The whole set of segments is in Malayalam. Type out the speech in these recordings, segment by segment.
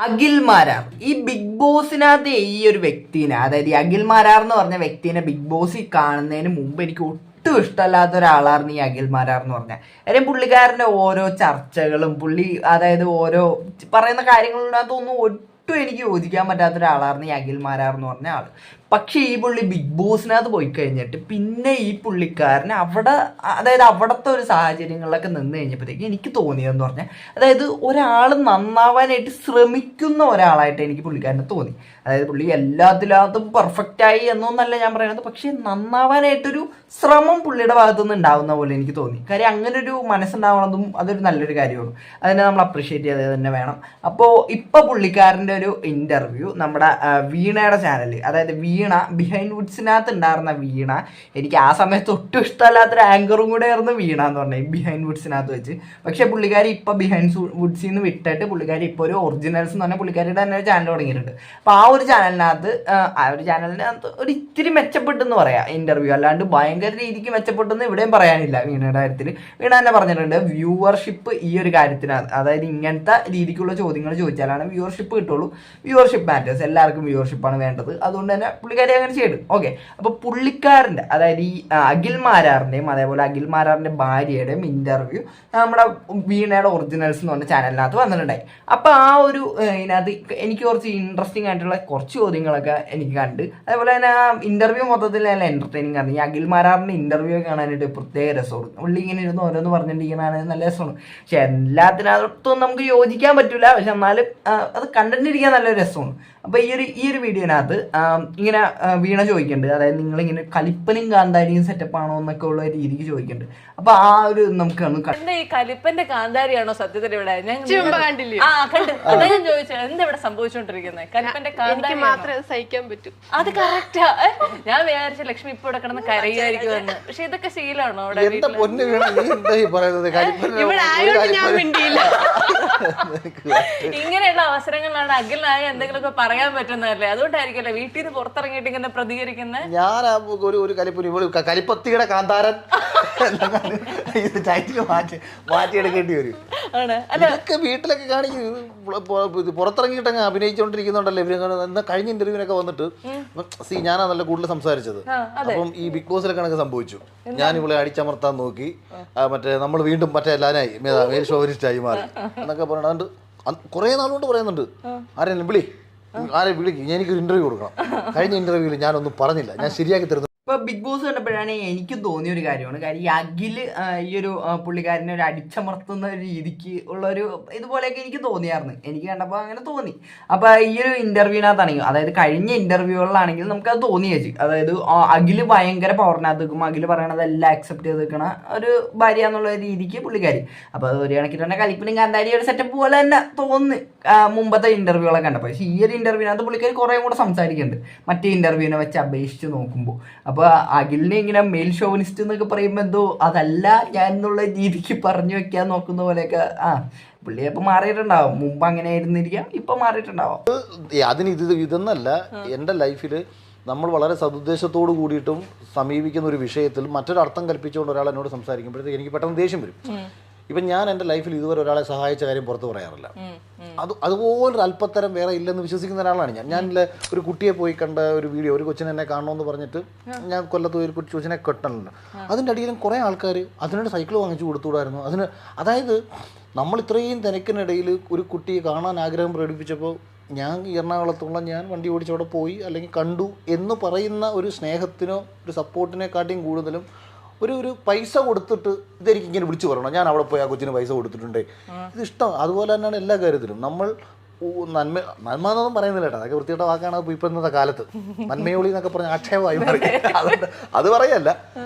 അഖിൽ മാരാർ ഈ ബിഗ് ബോസിനകത്ത് ഈ ഒരു വ്യക്തിനെ, അതായത് ഈ അഖിൽ മാരാർ എന്ന് പറഞ്ഞ വ്യക്തിനെ ബിഗ് ബോസിൽ കാണുന്നതിന് മുമ്പ് എനിക്ക് ഒട്ടും ഇഷ്ടമല്ലാത്ത ഒരാളായിരുന്നു ഈ അഖിൽ മാരാർ എന്ന് പറഞ്ഞാൽ. കാര്യം പുള്ളിക്കാരൻ്റെ ഓരോ ചർച്ചകളും അതായത് ഓരോ പറയുന്ന കാര്യങ്ങളിനകത്തൊന്നും ഒട്ടും എനിക്ക് യോജിക്കാൻ പറ്റാത്ത ഒരാളായിരുന്നു ഈ അഖിൽ മാരാർ എന്ന് പറഞ്ഞ ആള്. പക്ഷേ ഈ പുള്ളി ബിഗ് ബോസിനകത്ത് പോയി കഴിഞ്ഞിട്ട് പിന്നെ ഈ പുള്ളിക്കാരന് അതായത് അവിടുത്തെ ഒരു സാഹചര്യങ്ങളിലൊക്കെ നിന്ന് കഴിഞ്ഞപ്പോഴത്തേക്ക് എനിക്ക് തോന്നിയതെന്ന് പറഞ്ഞാൽ, അതായത് ഒരാൾ നന്നാവാനായിട്ട് ശ്രമിക്കുന്ന ഒരാളായിട്ട് എനിക്ക് പുള്ളിക്കാരനെ തോന്നി. അതായത് പുള്ളി എല്ലാത്തിലും പെർഫെക്റ്റായി എന്നൊന്നല്ല ഞാൻ പറയുന്നത്, പക്ഷേ നന്നാവാനായിട്ടൊരു ശ്രമം പുള്ളിയുടെ ഭാഗത്തു നിന്ന് ഉണ്ടാവുന്ന പോലെ എനിക്ക് തോന്നി. കാര്യം അങ്ങനെ ഒരു മനസ്സുണ്ടാവുന്നതും അതൊരു നല്ലൊരു കാര്യമാണ്. അതിനെ നമ്മൾ അപ്രീഷിയേറ്റ് ചെയ്തത് തന്നെ വേണം. അപ്പോൾ ഇപ്പോൾ പുള്ളിക്കാരൻ്റെ ഒരു ഇൻ്റർവ്യൂ നമ്മുടെ വീണയുടെ ചാനൽ, അതായത് വീണ ബിഹൈൻഡ് വുഡ്സിനകത്ത് ഉണ്ടായിരുന്ന വീണ, എനിക്ക് ആ സമയത്ത് ഒട്ടും ഇഷ്ടമല്ലാത്തൊരു ആങ്കറും കൂടെ ആയിരുന്നു വീണ എന്ന് പറഞ്ഞാൽ ബിഹൈൻഡ് വുഡ്സിനകത്ത് വെച്ച്. പക്ഷേ പുള്ളിക്കാരി ഇപ്പോൾ ബിഹൈൻഡ് വുഡ്സിൽ നിന്ന് വിട്ടിട്ട് പുള്ളിക്കാരി ഇപ്പോൾ ഒരു ഒറിജിനൽസ് എന്ന് പറഞ്ഞാൽ പുള്ളിക്കാരിയുടെ തന്നെ ഒരു ചാനൽ തുടങ്ങിയിട്ടുണ്ട്. അപ്പോൾ ആ ഒരു ചാനലിനകത്ത് ഒരു ഇത്തിരി മെച്ചപ്പെട്ടെന്ന് പറയാം ഇൻ്റർവ്യൂ. അല്ലാണ്ട് ഭയങ്കര രീതിക്ക് മെച്ചപ്പെട്ടെന്ന് ഇവിടെയും പറയാനില്ല. വീണയുടെ കാര്യത്തിൽ വീണ തന്നെ പറഞ്ഞിട്ടുണ്ട്, വ്യൂവർഷിപ്പ് ഈ ഒരു കാര്യത്തിനകത്ത്, അതായത് ഇങ്ങനത്തെ രീതിക്കുള്ള ചോദ്യങ്ങൾ ചോദിച്ചാലാണ് വ്യൂവർഷിപ്പ് കിട്ടുള്ളൂ. വ്യൂവർഷിപ്പ് മാറ്റേഴ്സ്, എല്ലാവർക്കും വ്യൂവർഷിപ്പാണ് വേണ്ടത്. അതുകൊണ്ട് തന്നെ പുള്ളിക്കാരി അങ്ങനെ ചെയ്തു. ഓക്കെ, അപ്പോൾ പുള്ളിക്കാരൻ്റെ, അതായത് ഈ അഖിൽ മാരാറിൻ്റെയും അതേപോലെ അഖിൽ മാരാറിൻ്റെ ഭാര്യയുടെയും ഇൻ്റർവ്യൂ നമ്മുടെ വീണയുടെ ഒറിജിനൽസ് എന്ന് പറഞ്ഞ ചാനലിനകത്ത് വന്നിട്ടുണ്ടായി. അപ്പോൾ ആ ഒരു ഇതിനകത്ത് എനിക്ക് കുറച്ച് ഇൻട്രസ്റ്റിംഗ് ആയിട്ടുള്ള കുറച്ച് ചോദ്യങ്ങളൊക്കെ എനിക്ക് കണ്ട്. അതേപോലെ തന്നെ ആ ഇൻ്റർവ്യൂ മൊത്തത്തിൽ നല്ല എൻ്റർടൈനിങ് ആണ്. ഈ അഖിൽ മാരാറിൻ്റെ ഇൻ്റർവ്യൂ കാണാനായിട്ട് പ്രത്യേക രസമാണ്. പുള്ളി ഇങ്ങനെ ഇരുന്ന് ഓരോന്ന് പറഞ്ഞിരിക്കുന്നതാണ് നല്ല രസമാണ്. പക്ഷെ എല്ലാത്തിനകത്തും നമുക്ക് യോജിക്കാൻ പറ്റില്ല, പക്ഷെ എന്നാലും അത് കണ്ടിട്ടിരിക്കാൻ നല്ലൊരു രസമാണ്. അപ്പോൾ ഈ ഒരു വീഡിയോനകത്ത് ഇങ്ങനെ വീണ ചോദിക്കുന്നുണ്ട്, അതായത് നിങ്ങളിങ്ങനെ കലിപ്പനും കാന്താരിയും സെറ്റപ്പ് ആണോ എന്നൊക്കെ ഉള്ള രീതിക്ക് ചോദിക്കുന്നുണ്ട്. അപ്പോൾ ആ ഒരു നമുക്ക് ഈ കലിപ്പന്റെ കാന്താരിയാണോ സത്യത്തിൽ ഇവിടെ ഞാൻ ചോദിച്ചത് എന്താ ഇവിടെ സംഭവിച്ചോണ്ടിരിക്കുന്നത്? കലിപ്പന്റെ കാന്താരി മാത്രമേ സഹിക്കാൻ പറ്റൂ. അത് കറക്റ്റാ. ഞാൻ വിചാരിച്ച ലക്ഷ്മി ഇപ്പൊ ഇവിടെ കിടന്ന് കരയുമായിരിക്കുമെന്ന്. പക്ഷെ ഇതൊക്കെ ശീലമാണോ അവിടെ? ഇവിടെ ആയോണ്ട് ഞാൻ മിണ്ടിയില്ല. ഇങ്ങനെയുള്ള അവസരങ്ങളിലാണ് അഖിലിനായ എന്തെങ്കിലുമൊക്കെ പറയാൻ പറ്റുന്നതല്ലേ, അതുകൊണ്ടായിരിക്കല്ലേ വീട്ടിൽ നിന്ന് പുറത്തിറങ്ങിയിട്ട് ഇങ്ങനെ പ്രതികരിക്കുന്നത്. ഞാൻ ഒരു കലിപ്പത്തിയുടെ കാന്താരൻ ടൈറ്റിൽ മാറ്റിയെടുക്കേണ്ടി വരും. ഇതൊക്കെ വീട്ടിലൊക്കെ കാണിക്കും, പുറത്തിറങ്ങിയിട്ടങ്ങ് അഭിനയിച്ചുകൊണ്ടിരിക്കുന്നുണ്ടല്ലോ ഇവര്. എന്നാ കഴിഞ്ഞ ഇന്റർവ്യൂവിനൊക്കെ വന്നിട്ട് ഞാനാണല്ലോ കൂടുതൽ സംസാരിച്ചത്. അപ്പം ഈ ബിഗ് ബോസിലൊക്കെ കണക്ക് സംഭവിച്ചു. ഞാൻ ഇവിടെ അടിച്ചമർത്താൻ നോക്കി, മറ്റേ നമ്മൾ വീണ്ടും മറ്റേ എല്ലാനായി മേൽ ഷോവനിസ്റ്റായി മാറി എന്നൊക്കെ പറയുന്നുണ്ട്. കുറെ നാളുകൊണ്ട് പറയുന്നുണ്ട്, ആരെങ്കിലും വിളിക്കും, എനിക്കൊരു ഇന്റർവ്യൂ കൊടുക്കണം. കഴിഞ്ഞ ഇന്റർവ്യൂവിൽ ഞാനൊന്നും പറഞ്ഞില്ല, ഞാൻ ശരിയാക്കി തരുന്നു. ഇപ്പോൾ ബിഗ് ബോസ് കണ്ടപ്പോഴാണ് എനിക്കും തോന്നിയ ഒരു കാര്യമാണ്. കാര്യം ഈ അഖില് ഈ ഒരു പുള്ളിക്കാരനെ ഒരു അടിച്ചമർത്തുന്ന ഒരു രീതിക്ക് ഉള്ളൊരു ഇതുപോലെയൊക്കെ എനിക്ക് തോന്നിയായിരുന്നു. എനിക്ക് കണ്ടപ്പോൾ അങ്ങനെ തോന്നി. അപ്പോൾ ഈ ഒരു ഇൻ്റർവ്യൂവിനകത്താണെങ്കിൽ, അതായത് കഴിഞ്ഞ ഇൻ്റർവ്യൂകളിലാണെങ്കിൽ നമുക്കത് തോന്നി വെച്ച്, അതായത് അഖില് ഭയങ്കര പവറിനകത്ത് നിൽക്കും, അഖില് പറയണതെല്ലാം അക്സെപ്റ്റ് ചെയ്ത് നിൽക്കണ ഒരു ഭാര്യ എന്നുള്ള രീതിക്ക് പുള്ളിക്കാരി. അപ്പോൾ അത് ഒരു കണക്കിൽ തന്നെ കലിപ്പിനും കാന്താരി ഒരു സെറ്റപ്പ് പോലെ തന്നെ തോന്നി മുമ്പത്തെ ഇൻ്റർവ്യൂകളൊക്കെ കണ്ടപ്പോൾ. പക്ഷേ ഈ ഒരു ഇൻ്റർവ്യൂവിനകത്ത് പുള്ളിക്കാരി കുറേ കൂടെ സംസാരിക്കുന്നുണ്ട് മറ്റേ ഇൻ്റർവ്യൂവിനെ വെച്ച് അപേക്ഷിച്ച് നോക്കുമ്പോൾ. അപ്പോൾ അഖിലിനെ ഇങ്ങനെ മെയിൽ ഷോവനിസ്റ്റ് എന്നൊക്കെ പറയുമ്പോൾ എന്തോ അതല്ല ഞാൻ എന്നുള്ള രീതിക്ക് പറഞ്ഞു വെക്കാൻ നോക്കുന്ന പോലെയൊക്കെ പുള്ളി ഇപ്പം മാറിയിട്ടുണ്ടാവും. മുമ്പ് അങ്ങനെ ആയിരുന്നിരിക്കാം, ഇപ്പം മാറിയിട്ടുണ്ടാവും. അതിന് ഇതൊന്നല്ല, എൻ്റെ ലൈഫിൽ നമ്മൾ വളരെ സതുദ്ദേശത്തോട് കൂടിയിട്ടും സമീപിക്കുന്ന ഒരു വിഷയത്തിൽ മറ്റൊരർത്ഥം കൽപ്പിച്ചുകൊണ്ട് ഒരാൾ എന്നോട് സംസാരിക്കുമ്പോഴത്തേക്ക് എനിക്ക് പെട്ടെന്ന് ദേഷ്യം വരും. ഇപ്പം ഞാൻ എൻ്റെ ലൈഫിൽ ഇതുവരെ ഒരാളെ സഹായിച്ച കാര്യം പുറത്ത് പറയാറില്ല. അതുപോലൊരു അല്പത്തരം വേറെ ഇല്ലെന്ന് വിശ്വസിക്കുന്ന ഒരാളാണ് ഞാൻ. ഒരു കുട്ടിയെ പോയി കണ്ട ഒരു വീഡിയോ, ഒരു കൊച്ചിനെ എന്നെ കാണണമെന്ന് പറഞ്ഞിട്ട് ഞാൻ കൊല്ലത്ത് ഒരു കൊച്ചിനെ കെട്ടലുണ്ട്. അതിൻ്റെ അടിയിലും കുറേ ആൾക്കാർ അതിനോട് സൈക്കിൾ വാങ്ങിച്ചു കൊടുത്തുകൂടായിരുന്നു. അതായത് നമ്മൾ ഇത്രയും തിരക്കിനിടയിൽ ഒരു കുട്ടിയെ കാണാൻ ആഗ്രഹം പ്രകടിപ്പിച്ചപ്പോൾ ഞാൻ എറണാകുളത്തുള്ള ഞാൻ വണ്ടി ഓടിച്ചവിടെ പോയി അല്ലെങ്കിൽ കണ്ടു എന്ന് പറയുന്ന ഒരു സ്നേഹത്തിനോ ഒരു സപ്പോർട്ടിനെക്കാട്ടിയും കൂടുതലും ഒരു പൈസ കൊടുത്തിട്ട് ഇതെനിക്ക് ഇങ്ങനെ വിളിച്ചു പറയണം, ഞാൻ അവിടെ പോയി ആ കൊച്ചിന് പൈസ കൊടുത്തിട്ടുണ്ട്, ഇത് ഇഷ്ടം. അതുപോലെ തന്നെയാണ് എല്ലാ കാര്യത്തിലും. നമ്മൾ നന്മ എന്നൊന്നും പറയുന്നില്ല കേട്ടോ, അതൊക്കെ വൃത്തിയുടെ വാക്കാണ് ഇപ്പം ഇന്നത്തെ കാലത്ത്. നന്മയോളി എന്നൊക്കെ പറഞ്ഞ ആക്ഷേപമായി മാറി. അതുകൊണ്ട് അത് പറയല്ല,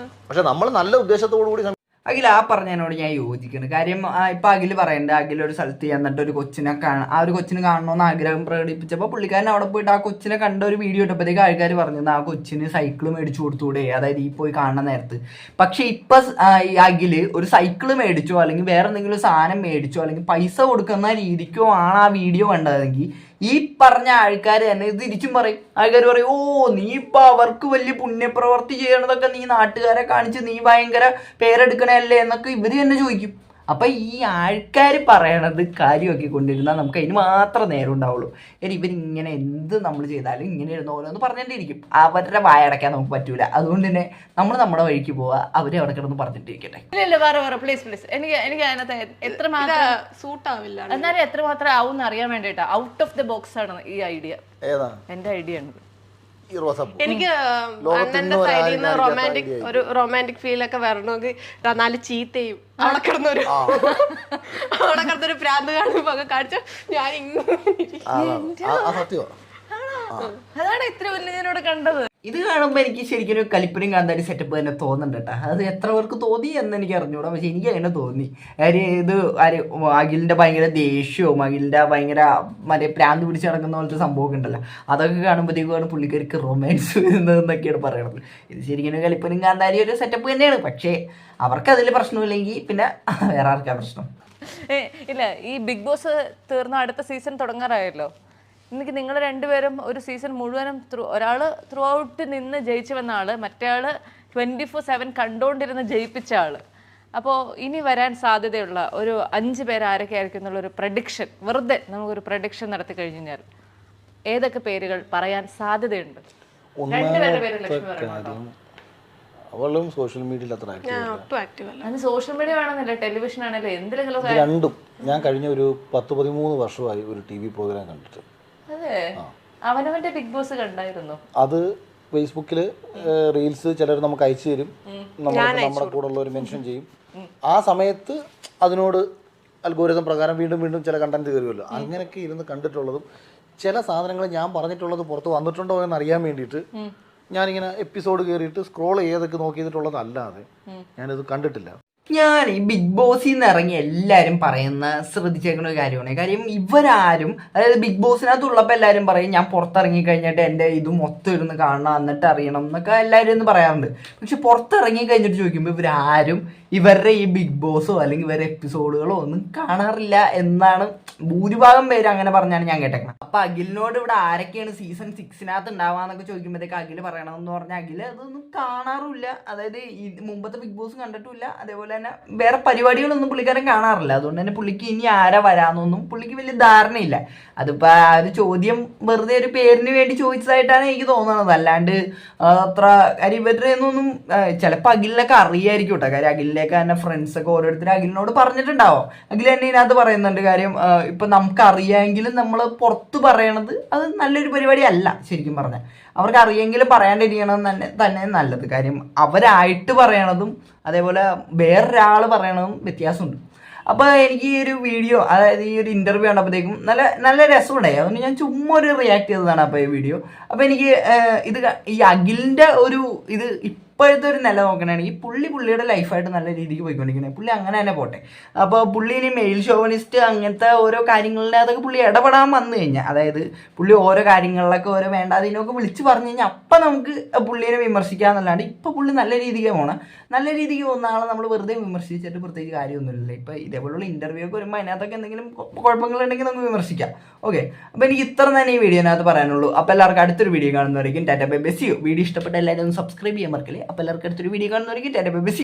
പക്ഷെ നമ്മൾ നല്ല ഉദ്ദേശത്തോടു കൂടി അഖിൽ ആ പറഞ്ഞതിനോട് ഞാൻ യോജിക്കുന്നു. കാര്യം ഇപ്പം അഖിൽ പറയണ്ട, അഖിൽ ഒരു സ്ഥലത്ത് എന്നിട്ട് ഒരു കൊച്ചിനെ ആ ഒരു കൊച്ചിനെ കാണണമെന്ന് ആഗ്രഹം പ്രകടിപ്പിച്ചപ്പോൾ പുള്ളിക്കാരൻ അവിടെ പോയിട്ട് ആ കൊച്ചിനെ കണ്ട ഒരു വീഡിയോ ഇട്ടപ്പോഴത്തേക്ക് ആൾക്കാർ പറഞ്ഞത് ആ കൊച്ചിന് സൈക്കിൾ മേടിച്ചു കൊടുത്തൂടെ, അതായത് ഈ പോയി കാണുന്ന നേരത്ത്. പക്ഷെ ഇപ്പം ഈ അഖിൽ ഒരു സൈക്കിൾ മേടിച്ചോ അല്ലെങ്കിൽ വേറെ എന്തെങ്കിലും സാധനം മേടിച്ചോ അല്ലെങ്കിൽ പൈസ കൊടുക്കുന്ന രീതിക്കോ ആണ് ആ വീഡിയോ കണ്ടതെങ്കിൽ ഈ പറഞ്ഞ ആൾക്കാർ തന്നെ ഇത് തിരിച്ചും പറയും. ആൾക്കാർ പറയും, നീ ഇപ്പൊ അവർക്ക് വലിയ പുണ്യപ്രവർത്തി ചെയ്യണതൊക്കെ നീ നാട്ടുകാരെ കാണിച്ച് നീ ഭയങ്കര പേരെടുക്കണല്ലേ എന്നൊക്കെ ഇവര് തന്നെ ചോദിക്കും. അപ്പം ഈ ആൾക്കാർ പറയണത് കാര്യമൊക്കെ കൊണ്ടിരുന്നാൽ നമുക്ക് അതിന് മാത്രം നേരം ഉണ്ടാവുള്ളൂ. ഇവരിങ്ങനെ എന്ത് നമ്മൾ ചെയ്താലും ഇങ്ങനെ ഇരുന്ന് ഓരോന്ന് പറഞ്ഞിട്ടിരിക്കും. അവരുടെ വായടയ്ക്കാൻ നമുക്ക് പറ്റൂല. അതുകൊണ്ട് തന്നെ നമ്മൾ നമ്മുടെ വഴിക്ക് പോവുക, അവരെ അവിടെ കിടന്ന് പറഞ്ഞിട്ടിരിക്കട്ടെ. ഇല്ല വേറെ പ്ലീസ് എനിക്ക് അതിനകത്ത് എത്രമാത്രം സൂട്ട് ആവില്ല. എന്നാലും എത്രമാത്രം ആവും അറിയാൻ വേണ്ടിയിട്ടാ. ഔട്ട് ഓഫ് ദി ബോക്സ് ആണ് ഈ ഐഡിയ. എന്റെ ഐഡിയ ആണ്. എനിക്ക് അണ്ണന്റെ സൈഡിൽ നിന്ന് റൊമാൻറ്റിക് ഫീൽ ഒക്കെ വരണമെങ്കിൽ നാല് ചീത്തയും അവിടെ കിടന്നൊരു പ്രാന്ത് കാണുമ്പോ ഒക്കെ കാണിച്ചു ഞാൻ അതാണ് ഇത്ര ഉന്നതിനോട് കണ്ടത്. ഇത് കാണുമ്പോൾ എനിക്ക് ശരിക്കും ഒരു കലിപ്പനും കാന്താരി സെറ്റപ്പ് തന്നെ തോന്നുന്നുണ്ട് കേട്ടോ. അത് എത്ര പേർക്ക് തോന്നി എന്ന് എനിക്ക് അറിഞ്ഞൂടാ, പക്ഷെ എനിക്ക് അങ്ങനെ തോന്നി. ഇത് അഖിലിൻ്റെ ഭയങ്കര ദേഷ്യവും അഖിലിൻ്റെ ഭയങ്കര മറ്റേ പ്രാന്ത് പിടിച്ച് നടക്കുന്ന പോലത്തെ സംഭവമൊക്കെ ഉണ്ടല്ലോ, അതൊക്കെ കാണുമ്പോഴത്തേക്കാണ് പുള്ളിക്കാർക്ക് റൊമാൻസ് വരുന്നതെന്നൊക്കെയാണ് പറയണത്. ഇത് ശരിക്കും കലിപ്പനും കാന്താരി ഒരു സെറ്റപ്പ് തന്നെയാണ്. പക്ഷേ അവർക്ക് അതിൽ പ്രശ്നമില്ലെങ്കിൽ പിന്നെ വേറെ ആർക്കാ പ്രശ്നം? ഇല്ല, ഈ ബിഗ് ബോസ് തീർന്ന അടുത്ത സീസൺ തുടങ്ങാറായല്ലോ. എനിക്ക് നിങ്ങൾ രണ്ടുപേരും ഒരു സീസൺ മുഴുവനും ഒരാൾ ത്രൂ ഔട്ട് നിന്ന് ജയിച്ചു വന്ന ആള്, മറ്റേ ആള് 24/7 കണ്ടുകൊണ്ടിരുന്ന് ജയിപ്പിച്ച ആള്. അപ്പോൾ ഇനി വരാൻ സാധ്യതയുള്ള ഒരു 5 പേര് ആരൊക്കെ ആയിരിക്കും എന്നുള്ളൊരു പ്രഡിക്ഷൻ, വെറുതെ നമുക്കൊരു പ്രഡിക്ഷൻ നടത്തി കഴിഞ്ഞു കഴിഞ്ഞാൽ ഏതൊക്കെ പേരുകൾ പറയാൻ സാധ്യതയുണ്ട്? രണ്ടുപേരുടെ പേര് ലക്ഷ്മി പറയണം. അവളും സോഷ്യൽ മീഡിയയിൽ അത്ര സോഷ്യൽ മീഡിയ വേണമെന്നില്ല, ടെലിവിഷൻ ആണല്ലോ, എന്തെങ്കിലും രണ്ടും. ഞാൻ കഴിഞ്ഞ ഒരു 10-13 വർഷമായി ഒരു TV പ്രോഗ്രാം കണ്ടിട്ട്. അതെ, അവനവന്റെ ബിഗ് ബോസ് കണ്ടായിരുന്നു. അത് ഫേസ്ബുക്കിൽ റീൽസ് ചിലർ നമുക്ക് അയച്ചു തരും, നമ്മുടെ കൂടെ ഉള്ളവർ മെൻഷൻ ചെയ്യും. ആ സമയത്ത് അതിനോട് അൽഗോരിതം പ്രകാരം വീണ്ടും വീണ്ടും ചില കണ്ടന്റ് കയറുമല്ലോ, അങ്ങനെയൊക്കെ ഇരുന്ന് കണ്ടിട്ടുള്ളതും ചില സാധനങ്ങൾ ഞാൻ പറഞ്ഞിട്ടുള്ളത് പുറത്ത് വന്നിട്ടുണ്ടോ എന്ന് അറിയാൻ വേണ്ടിയിട്ട് ഞാനിങ്ങനെ എപ്പിസോഡ് കയറിയിട്ട് സ്ക്രോൾ ചെയ്തൊക്കെ നോക്കിയിട്ടുള്ളതല്ലാതെ ഞാനിത് കണ്ടിട്ടില്ല. ഞാൻ ഈ ബിഗ് ബോസിൽ നിന്ന് ഇറങ്ങി എല്ലാവരും പറയുന്ന ശ്രദ്ധിച്ചേക്കുന്ന ഒരു കാര്യമാണ്. കാര്യം ഇവരാരും, അതായത് ബിഗ് ബോസിനകത്തുള്ളപ്പോൾ എല്ലാവരും പറയും ഞാൻ പുറത്തിറങ്ങി കഴിഞ്ഞിട്ട് എൻ്റെ ഇത് മൊത്തം ഇരുന്ന് കാണണം എന്നിട്ട് അറിയണം എന്നൊക്കെ എല്ലാവരും ഒന്ന് പറയാറുണ്ട്. പക്ഷെ പുറത്തിറങ്ങി കഴിഞ്ഞിട്ട് ചോദിക്കുമ്പോൾ ഇവരാരും ഇവരുടെ ഈ ബിഗ് ബോസോ അല്ലെങ്കിൽ ഇവരുടെ എപ്പിസോഡുകളോ ഒന്നും കാണാറില്ല എന്നാണ് ഭൂരിഭാഗം പേര് അങ്ങനെ പറഞ്ഞാണ് ഞാൻ കേട്ടേക്കുന്നത്. അപ്പൊ അഖിലിനോട് ഇവിടെ ആരൊക്കെയാണ് സീസൺ 6 ഉണ്ടാവാന്നൊക്കെ ചോദിക്കുമ്പോഴത്തേക്ക് അഖില് പറയണമെന്ന് പറഞ്ഞാൽ അഖില് അതൊന്നും കാണാറില്ല. അതായത് ഈ മുമ്പത്തെ ബിഗ് ബോസ് കണ്ടിട്ടില്ല, അതേപോലെ തന്നെ വേറെ പരിപാടികളൊന്നും പുള്ളിക്കാരൻ കാണാറില്ല. അതുകൊണ്ട് തന്നെ പുള്ളിക്ക് ഇനി ആരാ വരാന്നൊന്നും പുള്ളിക്ക് വലിയ ധാരണയില്ല. അതിപ്പോ ആ ഒരു ചോദ്യം വെറുതെ ഒരു പേരിന് വേണ്ടി ചോദിച്ചതായിട്ടാണ് എനിക്ക് തോന്നുന്നത്. അല്ലാണ്ട് അത്ര കാര്യം ഇവരുടെ ഒന്നും ചിലപ്പോൾ അഖിലിനൊക്കെ അറിയായിരിക്കും കേട്ടോ. കാര്യം അഖിലിലേക്ക് തന്നെ ഫ്രണ്ട്സൊക്കെ ഓരോരുത്തരും അഖിലിനോട് പറഞ്ഞിട്ടുണ്ടാവും. അഖിൽ തന്നെ ഇതിനകത്ത് പറയുന്നുണ്ട് കാര്യം ഇപ്പൊ നമുക്ക് അറിയാമെങ്കിലും നമ്മൾ പുറത്ത് പറയണത് അത് നല്ലൊരു പരിപാടി അല്ല. ശരിക്കും പറഞ്ഞാൽ അവർക്ക് അറിയെങ്കിലും പറയാണ്ടിരിക്കണം തന്നെ നല്ലത്. കാര്യം അവരായിട്ട് പറയണതും അതേപോലെ വേറൊരാൾ പറയണതും വ്യത്യാസമുണ്ട്. അപ്പോൾ എനിക്ക് ഈ ഒരു വീഡിയോ, അതായത് ഈ ഒരു ഇൻ്റർവ്യൂ കണ്ടപ്പോഴത്തേക്കും നല്ല രസമുണ്ടായി. അതുകൊണ്ട് ഞാൻ ചുമ്മാ ഒരു റിയാക്ട് ചെയ്തതാണ് അപ്പോൾ ഈ വീഡിയോ. അപ്പോൾ എനിക്ക് ഇത് ഈ അഖിലിൻ്റെ ഒരു ഇത് ഇപ്പോഴത്തെ ഒരു നില നോക്കണമെങ്കിൽ പുള്ളിയുടെ ലൈഫായിട്ട് നല്ല രീതിക്ക് പോയിക്കൊണ്ടിരിക്കുന്നത്. പുള്ളി അങ്ങനെ തന്നെ പോട്ടെ. അപ്പോൾ പുള്ളി ഇനി മെയിൽ ഷോവനിസ്റ്റ് അങ്ങനത്തെ ഓരോ കാര്യങ്ങളിലെ അതൊക്കെ പുള്ളി ഇടപെടാൻ വന്നു കഴിഞ്ഞാൽ, അതായത് പുള്ളി ഓരോ കാര്യങ്ങളിലൊക്കെ ഓരോ വേണ്ടാതിനൊക്കെ വിളിച്ച് പറഞ്ഞു കഴിഞ്ഞാൽ അപ്പം നമുക്ക് പുള്ളീനെ വിമർശിക്കാമെന്നല്ലാണ്ട് ഇപ്പോൾ പുള്ളി നല്ല രീതിക്ക് പോകണം. നല്ല രീതിക്ക് പോകുന്ന ആളെ നമ്മൾ വെറുതെ വിമർശിച്ചിട്ട് പ്രത്യേകിച്ച് കാര്യമൊന്നുമില്ല. ഇപ്പോൾ ഇതേപോലുള്ള ഇൻ്റർവ്യൂ ഒക്കെ വരുമ്പോൾ അതിനകത്തൊക്കെ എന്തെങ്കിലും കുഴപ്പങ്ങളുണ്ടെങ്കിൽ നമുക്ക് വിമർശിക്കാം. ഓക്കെ, അപ്പോൾ എനിക്ക് ഇത്ര തന്നെ ഈ വീഡിയോനകത്ത് പറയാനുള്ളൂ. അപ്പോൾ എല്ലാവർക്കും അടുത്തൊരു വീഡിയോ കാണുന്നവരേക്കും tata bye bye. See you. Video ഇഷ്ടപ്പെട്ട എല്ലാവരും ഒന്ന് സബ്സ്ക്രൈബ് ചെയ്യാൻ മറക്കല്ലേ. അപ്പോൾ എല്ലാവർക്കും അടുത്തൊരു വീഡിയോ കാണുന്നവരേക്കും ടാറ്റ ബൈ ബൈ.